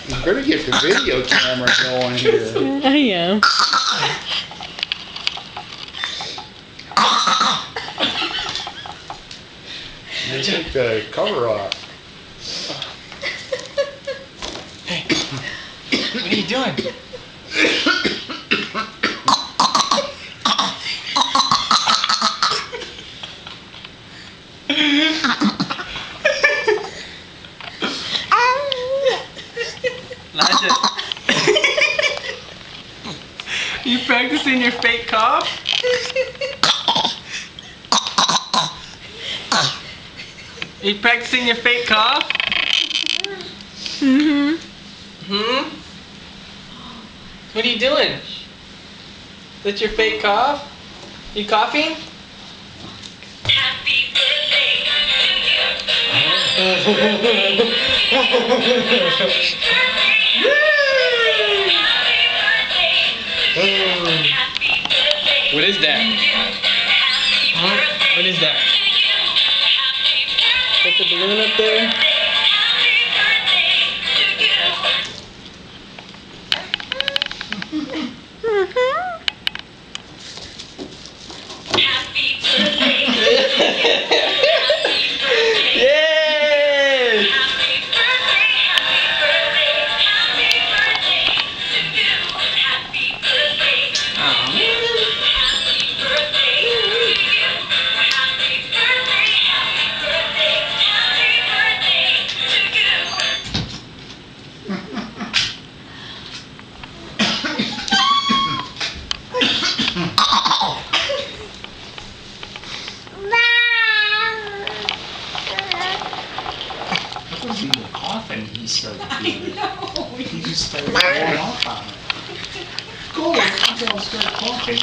You better get the video camera going here. I am. You take the cover off. Hey, what are you doing? Elijah, you practicing your fake cough? Are you practicing your fake cough? What are you doing? That's your fake cough? You coughing? Happy birthday What is that? What is that? Put the balloon up there. Yay! He was coughing. He started doing it. He just started going off on it. Go, I'll start coughing.